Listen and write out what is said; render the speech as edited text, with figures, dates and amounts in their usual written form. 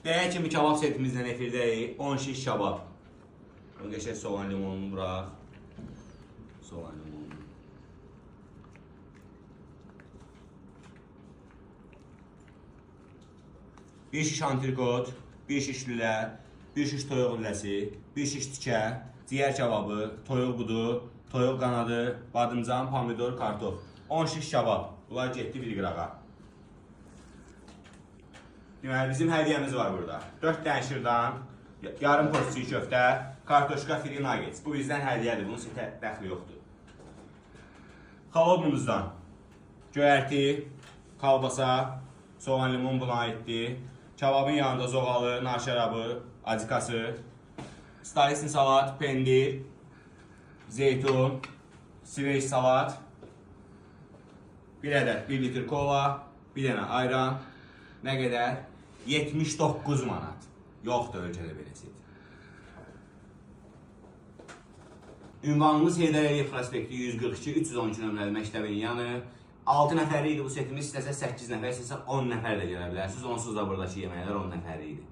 Deyək kimi kebab setimizlə efirdəyik. 10 şiş kebab. Qəşəng soğan limonunu bıraq. Soğan limonunu. Bir şiş antrikot, bir şiş lülə, bir şiş toyuq lüləsi, bir şiş tikə, ciyər kebabı, toyuq budu, toyuq qanadı, badımcan, pomidor, kartof. 10 şiş kebab. Bunlar getdi bir qırağa. Deməli, bizim hədiyyəmiz var burada. 4 dənə şırdan, yarım porsiya köftə, kartoşka, firi, nuggets. Bu bizdən hədiyyədir, bunun sizə dəxli yoxdur. Xalobumuzdan göyərti, kalbasa, soğan limon buna aiddir. Kebabın yanında zoğalı, nar şərabı, adikası, stalisli salat, pendir, zeytun, sveç salat, bir ədəd 1 litr kola, bir dənə ayran, nə qədər? 79 manat. Yoxdur ölkədə beləsidir. Ünvanımız Heydər Əliyev prospekti 142 312 nömrəli məktəbin yanı. 6 nəfərli idi bu setimiz, istəsə 8 nəfər, istəsə 10 nəfər də gələ bilərsiniz. Onsuz da buradakı yeməklər 10 nəfərli idi.